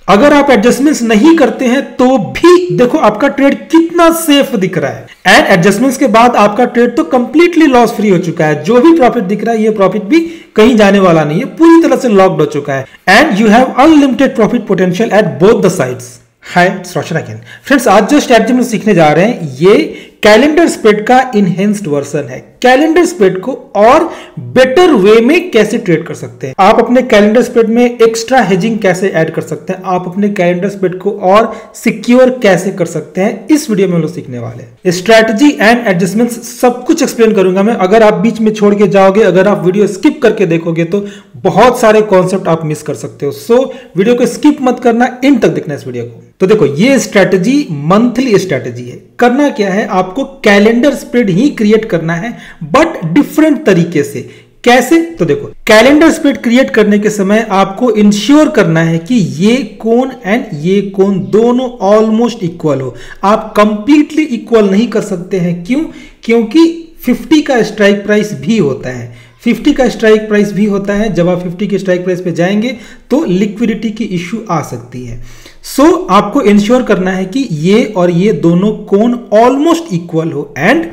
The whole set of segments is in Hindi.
अगर आप एडजस्टमेंट्स नहीं करते हैं तो भी देखो आपका ट्रेड कितना सेफ दिख रहा है, एंड एडजस्टमेंट्स के बाद आपका ट्रेड तो कंप्लीटली लॉस फ्री हो चुका है। जो भी प्रॉफिट दिख रहा है ये प्रॉफिट भी कहीं जाने वाला नहीं है, पूरी तरह से लॉक्ड हो चुका है, and you have unlimited profit potential at both the sides. Hi, Roshan again. Friends, आज जो स्ट्रेटजी में सीखने जा रहे हैं ये कैलेंडर स्प्रेड का इनहेंस्ड वर्जन है। कैलेंडर स्प्रेड को और बेटर वे में कैसे ट्रेड कर सकते हैं, आप अपने कैलेंडर स्प्रेड में एक्स्ट्रा हेजिंग कैसे ऐड कर सकते हैं, आप अपने कैलेंडर स्प्रेड को और सिक्योर कैसे कर सकते हैं, इस वीडियो में हम लोग सीखने वाले हैं। स्ट्रैटेजी एंड एडजस्टमेंट्स सब कुछ एक्सप्लेन करूंगा मैं। अगर आप बीच में छोड़ के जाओगे, अगर आप वीडियो स्किप करके देखोगे तो बहुत सारे कॉन्सेप्ट आप मिस कर सकते हो। सो वीडियो को स्किप मत करना, इन तक देखना इस वीडियो को। तो देखो, ये स्ट्रैटेजी मंथली स्ट्रैटेजी है। करना क्या है, आपको कैलेंडर स्प्रेड ही क्रिएट करना है, बट डिफरेंट तरीके से। कैसे? तो देखो, कैलेंडर स्प्रेड क्रिएट करने के समय आपको इंश्योर करना है कि ये कोण एंड ये कोण दोनों ऑलमोस्ट इक्वल हो। आप कंप्लीटली इक्वल नहीं कर सकते हैं। क्यों? क्योंकि 50 का स्ट्राइक प्राइस भी होता है, 50 का स्ट्राइक प्राइस भी होता है। जब आप 50 के स्ट्राइक प्राइस पे जाएंगे तो लिक्विडिटी की इश्यू आ सकती है। सो आपको इंश्योर करना है कि ये और ये दोनों कोण ऑलमोस्ट इक्वल हो, एंड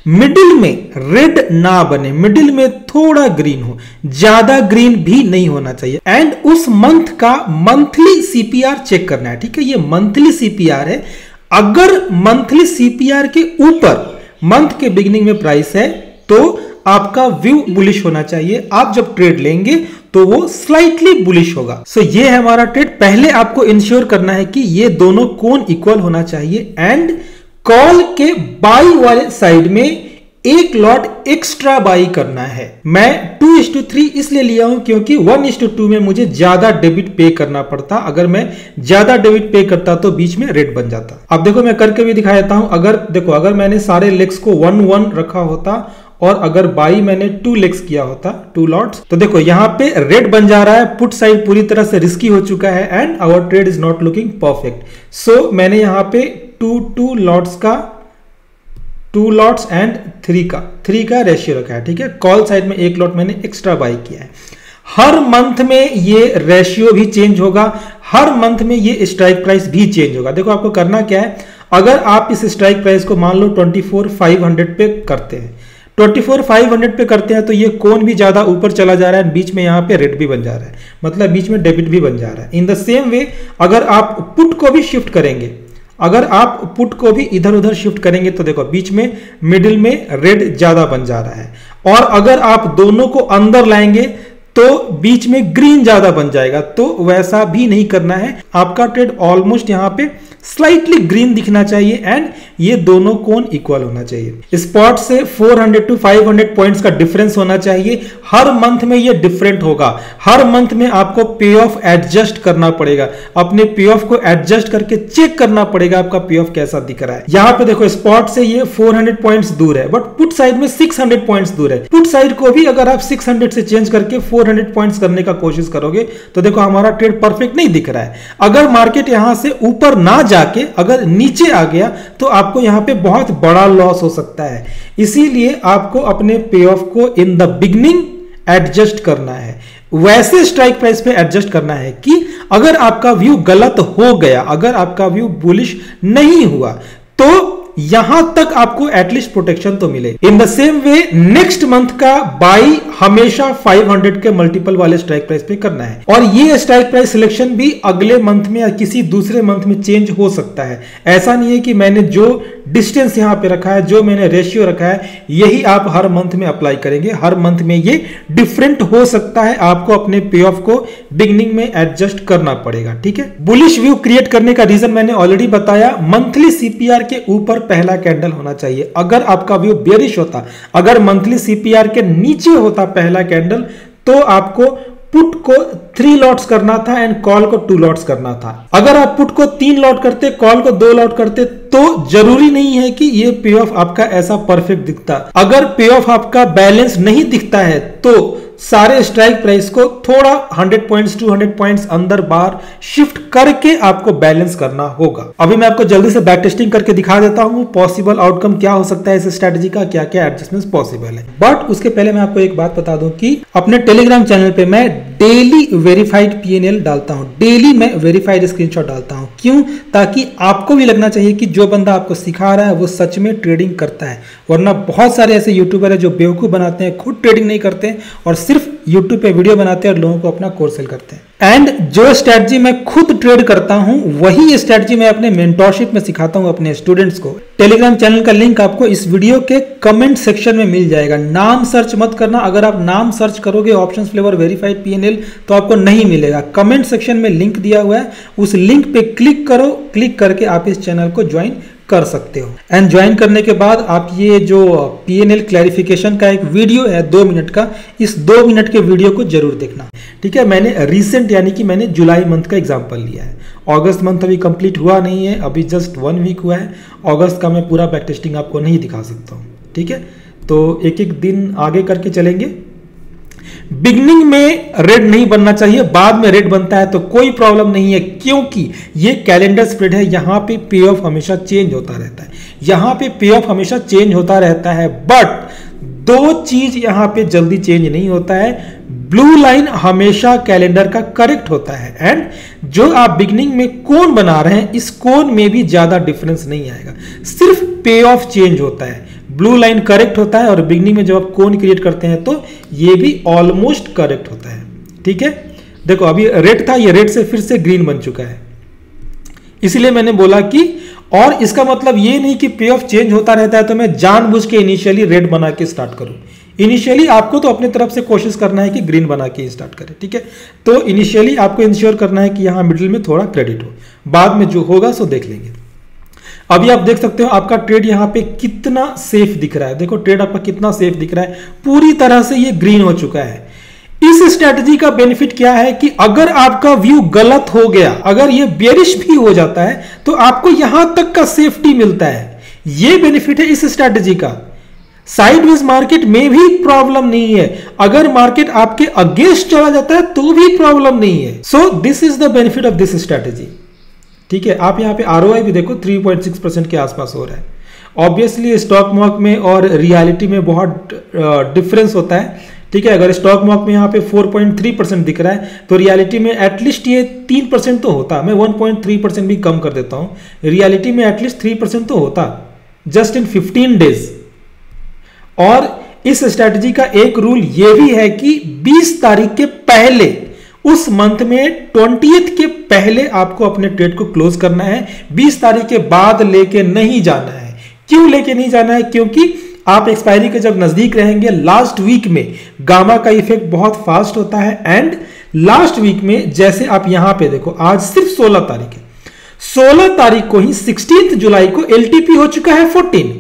मिडिल में रेड ना बने, मिडिल में थोड़ा ग्रीन हो, ज्यादा ग्रीन भी नहीं होना चाहिए, एंड उस मंथ का मंथली सीपीआर चेक करना है। ठीक है, ये मंथली सीपीआर है। अगर मंथली सीपीआर के ऊपर मंथ के बिगिनिंग में प्राइस है तो आपका व्यू बुलिश होना चाहिए। आप जब ट्रेड लेंगे तो वो स्लाइटली बुलिश होगा। सो ये है हमारा ट्रेड। पहले आपको इंश्योर करना है कि ये दोनों कोण इक्वल होना चाहिए, एंड कॉल के बाई वाले साइड में एक लॉट एक्स्ट्रा बाई करना है। मैं 2:3 इसलिए लिया हूं क्योंकि 1:2 में मुझे ज्यादा डेबिट पे करना पड़ता। अगर मैं ज्यादा डेबिट पे करता तो बीच में रेड बन जाता। अब देखो, मैं करके भी दिखा देता हूं। अगर देखो, अगर मैंने सारे लेग्स को 1-1 रखा होता और अगर बाई मैंने 2 लेग्स किया होता, 2 लॉट्स, तो देखो यहां पे रेड बन जा रहा है। पुट साइड पूरी तरह से रिस्की हो चुका है, and our trade is not looking perfect. So मैंने यहां पे 2 लॉट्स का 2 लॉट्स एंड 3 का रेशियो रखा है। ठीक है, कॉल साइड में 1 लॉट मैंने एक्स्ट्रा बाई किया है। हर मंथ में ये रेशियो भी चेंज होगा, हर मंथ में ये स्ट्राइक प्राइस भी चेंज होगा। देखो, आपको करना क्या है, अगर आप इस स्ट्राइक प्राइस को मान लो 24,500 पे करते हैं, 24,500 पे करते हैं तो ये कोण भी ज्यादा ऊपर चला जा रहा है, बीच में यहाँ पे रेड भी बन जा रहा है, मतलब बीच में डेबिट भी बन जा रहा है। इन द सेम वे अगर आप पुट को भी शिफ्ट करेंगे, अगर आप पुट को भी इधर उधर शिफ्ट करेंगे तो देखो बीच में मिडिल में रेड ज्यादा बन जा रहा है, और अगर आप दोनों को अंदर लाएंगे तो बीच में ग्रीन ज्यादा बन जाएगा। तो वैसा भी नहीं करना है। आपका ट्रेड ऑलमोस्ट यहाँ पे स्लाइटली ग्रीन दिखना चाहिए, एंड ये दोनों कोण इक्वल होना चाहिए। स्पॉट से 400 to 500 पॉइंट्स का डिफरेंस होना चाहिए। हर मंथ में ये डिफरेंट होगा। हर मंथ में आपको पे ऑफ एडजस्ट करना पड़ेगा, अपने पे ऑफ को एडजस्ट करके चेक करना पड़ेगा आपका पे ऑफ कैसा दिख रहा है। यहाँ पे देखो, स्पॉट से ये 400 पॉइंट्स दूर है, बट पुट साइड में 600 पॉइंट्स दूर है। पुट साइड को भी अगर आप 600 से चेंज करके 400 पॉइंट्स करने का कोशिश करोगे तो देखो हमारा ट्रेड परफेक्ट नहीं दिख रहा है। अगर मार्केट यहां से ऊपर ना जाके अगर नीचे आ गया तो आपको यहां पे बहुत बड़ा लॉस हो सकता है। इसीलिए आपको अपने पे ऑफ को इन द बिगनिंग एडजस्ट करना है, वैसे स्ट्राइक प्राइस पे एडजस्ट करना है कि अगर आपका व्यू गलत हो गया, अगर आपका व्यू बुलिश नहीं हुआ तो यहां तक आपको एटलीस्ट प्रोटेक्शन तो मिले। In the same way next month का बाई हमेशा 500 के मल्टीपल वाले स्ट्राइक प्राइस पे करना है, और ये स्ट्राइक प्राइस सिलेक्शन भी अगले मंथ में या किसी दूसरे मंथ में चेंज हो सकता है। ऐसा नहीं है कि मैंने जो डिस्टेंस यहां पे रखा है, जो मैंने रेशियो रखा है, यही आप हर मंथ में अप्लाई करेंगे। हर मंथ में ये डिफरेंट हो सकता है। आपको अपने पे ऑफ को बिगनिंग में एडजस्ट करना पड़ेगा। ठीक है, बुलिश व्यू क्रिएट करने का रीजन मैंने ऑलरेडी बताया। मंथली सीपीआर के ऊपर पहला कैंडल होना चाहिए। अगर आपका व्यू बेरिश होता, अगर मंथली सीपीआर के नीचे होता पहला कैंडल, तो आपको पुट को 3 लॉट्स करना था एंड कॉल को 2 लॉट्स करना था। अगर आप पुट को 3 लॉट करते, कॉल को 2 लॉट करते, तो जरूरी नहीं है कि ये पे ऑफ आपका ऐसा परफेक्ट दिखता। अगर पे ऑफ आपका बैलेंस नहीं दिखता है तो सारे स्ट्राइक प्राइस को थोड़ा 100 पॉइंट्स 200 पॉइंट्स अंदर बाहर शिफ्ट करके आपको बैलेंस करना होगा। अभी मैं आपको जल्दी से बैक टेस्टिंग करके दिखा देता हूं पॉसिबल आउटकम क्या हो सकता है इस स्ट्रेटजी का, क्या क्या एडजस्टमेंट्स पॉसिबल है। बट उसके पहले मैं आपको एक बात बता दूं कि अपने टेलीग्राम चैनल पे मैं डेली वेरीफाइड पीएनएल डालता हूं, डेली मैं वेरीफाइड स्क्रीनशॉट डालता हूं। क्यों? ताकि आपको भी लगना चाहिए कि जो बंदा आपको सिखा रहा है वो सच में ट्रेडिंग करता है। वरना बहुत सारे ऐसे यूट्यूबर है जो बेवकूफ बनाते हैं, खुद ट्रेडिंग नहीं करते हैं और सिर्फ यूट्यूब पे वीडियो बनाते हैं और लोगों को अपना कोर्स सेल करते हैं। एंड जो स्ट्रेटजी मैं खुद ट्रेड करता हूं वही स्ट्रेटजी मैं अपने मेंटोरशिप में सिखाता हूं अपने स्टूडेंट्स को। टेलीग्राम चैनल का लिंक आपको इस वीडियो के कमेंट सेक्शन में मिल जाएगा। नाम सर्च मत करना, अगर आप नाम सर्च करोगे ऑप्शंस फ्लेवर वेरीफाइड पीएनएल तो आपको नहीं मिलेगा। कमेंट सेक्शन में लिंक दिया हुआ है, उस लिंक पे क्लिक करो, क्लिक करके आप इस चैनल को ज्वाइन कर सकते हो। एंड ज्वाइन करने के बाद आप ये जो पीएनएल क्लैरिफिकेशन का एक वीडियो है 2 मिनट का, इस 2 मिनट के वीडियो को जरूर देखना। ठीक है, मैंने रिसेंट यानी कि मैंने जुलाई मंथ का एग्जांपल लिया है। अगस्त मंथ अभी कंप्लीट हुआ नहीं है, अभी जस्ट 1 वीक हुआ है। अगस्त का मैं पूरा बैक टेस्टिंग आपको नहीं दिखा सकता हूँ। ठीक है, तो एक एक दिन आगे करके चलेंगे। बिगनिंग में रेड नहीं बनना चाहिए, बाद में रेड बनता है तो कोई प्रॉब्लम नहीं है, क्योंकि ये कैलेंडर स्प्रेड है। यहां पे पे ऑफ हमेशा चेंज होता रहता है, यहां पे पे ऑफ हमेशा चेंज होता रहता है। बट 2 चीज यहां पे जल्दी चेंज नहीं होता है। ब्लू लाइन हमेशा कैलेंडर का करेक्ट होता है एंड जो आप बिगनिंग में कोन बना रहे हैं इस कोन में भी ज्यादा डिफरेंस नहीं आएगा, सिर्फ पे ऑफ चेंज होता है। ब्लू लाइन करेक्ट होता है और बिगनिंग में जब आप कोन क्रिएट करते हैं तो ये भी ऑलमोस्ट करेक्ट होता है। ठीक है, देखो अभी रेड था, ये रेड से फिर से ग्रीन बन चुका है। इसलिए मैंने बोला कि और इसका मतलब ये नहीं कि पे ऑफ चेंज होता रहता है तो मैं जानबूझ के इनिशियली रेड बना के स्टार्ट करूं। इनिशियली आपको तो अपने तरफ से कोशिश करना है कि ग्रीन बना के स्टार्ट करें। ठीक है, तो इनिशियली आपको इंश्योर करना है कि यहां मिडिल में थोड़ा क्रेडिट हो, बाद में जो होगा सो देख लेंगे। अभी आप देख सकते हो आपका ट्रेड यहां पे कितना सेफ दिख रहा है। देखो ट्रेड आपका कितना सेफ दिख रहा है, पूरी तरह से ये ग्रीन हो चुका है। इस स्ट्रेटजी का बेनिफिट क्या है कि अगर आपका व्यू गलत हो गया, अगर ये बेरिश भी हो जाता है तो आपको यहां तक का सेफ्टी मिलता है। ये बेनिफिट है इस स्ट्रेटजी का। साइडवेज मार्केट में भी प्रॉब्लम नहीं है, अगर मार्केट आपके अगेंस्ट चला जाता है तो भी प्रॉब्लम नहीं है। So this is the benefit of this strategy. ठीक है, आप यहाँ पे आरओआई भी देखो 3.6% के आसपास हो रहा है। ऑब्वियसली स्टॉक मार्क में और रियलिटी में बहुत डिफरेंस होता है। ठीक है, अगर स्टॉक मार्क में यहाँ पे 4.3% दिख रहा है तो रियलिटी में एटलीस्ट ये 3% तो होता। मैं 1.3% भी कम कर देता हूँ, रियलिटी में एटलीस्ट 3% तो होता जस्ट इन 15 डेज। और इस स्ट्रेटजी का एक रूल ये भी है कि 20 तारीख के पहले, उस मंथ में 20th के पहले आपको अपने ट्रेड को क्लोज करना है। 20 तारीख के बाद लेके नहीं जाना है। क्यों लेके नहीं जाना है? क्योंकि आप एक्सपायरी के जब नजदीक रहेंगे, लास्ट वीक में गामा का इफेक्ट बहुत फास्ट होता है एंड लास्ट वीक में जैसे आप यहां पे देखो, आज सिर्फ 16 तारीख है, 16 तारीख को ही 16 जुलाई को एलटीपी हो चुका है 14।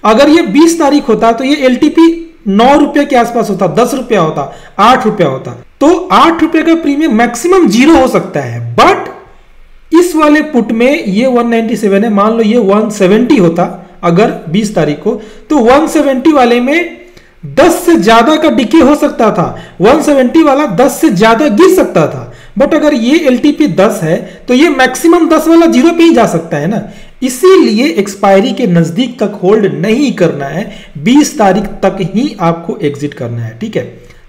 अगर ये 20 तारीख होता तो ये एलटीपी 9 रुपए के आसपास होता, 10 रुपया होता, 8 रुपया होता, तो 8 रुपए का प्रीमियम मैक्सिमम 0 हो सकता है। बट इस वाले पुट में ये 197 है, मान लो ये 170 होता अगर 20 तारीख को, तो 170 वाले में 10 से ज्यादा का डिके हो सकता था, 170 वाला 10 से ज्यादा गिर सकता था। बट अगर ये एलटीपी 10 है तो ये मैक्सिमम 10 वाला 0 पे ही जा सकता है ना। इसीलिए एक्सपायरी के नजदीक तक होल्ड नहीं करना है, 20 तारीख तक ही आपको एग्जिट करना है। ठीक है,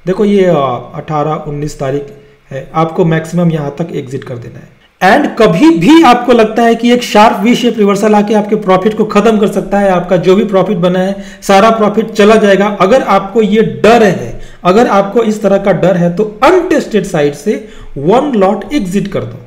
देखो ये 18-19 तारीख है, आपको मैक्सिमम यहां तक एग्जिट कर देना है। एंड कभी भी आपको लगता है कि एक शार्प वी शेप रिवर्सल आके आपके प्रॉफिट को खत्म कर सकता है, आपका जो भी प्रॉफिट बना है सारा प्रॉफिट चला जाएगा, अगर आपको ये डर है, अगर आपको इस तरह का डर है तो अनटेस्टेड साइड से 1 लॉट एग्जिट कर दो।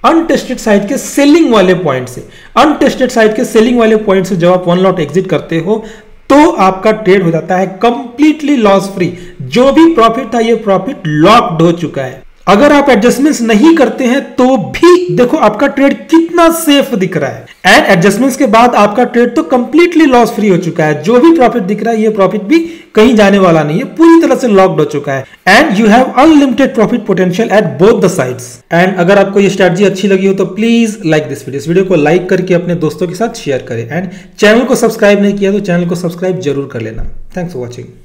अनटेस्टेड साइड के सेलिंग वाले पॉइंट से, अनटेस्टेड साइड के सेलिंग वाले पॉइंट से जब आप 1 लॉट एग्जिट करते हो तो आपका ट्रेड हो जाता है कंप्लीटली लॉस फ्री। जो भी प्रॉफिट था ये प्रॉफिट लॉक्ड हो चुका है। अगर आप एडजस्टमेंट्स नहीं करते हैं तो भी देखो आपका ट्रेड कितना सेफ दिख रहा है। एंड एडजस्टमेंट्स के बाद आपका ट्रेड तो कंप्लीटली लॉस फ्री हो चुका है। जो भी प्रॉफिट दिख रहा है ये प्रॉफिट भी कहीं जाने वाला नहीं है, पूरी तरह से लॉक्ड हो चुका है। And you have unlimited profit potential at both the sides. And अगर आपको ये स्ट्रेटजी अच्छी लगी हो तो प्लीज लाइक दिस वीडियो। इस वीडियो को लाइक करके अपने दोस्तों के साथ शेयर करें एंड चैनल को सब्सक्राइब नहीं किया तो चैनल को सब्सक्राइब जरूर कर लेना। Thanks for watching.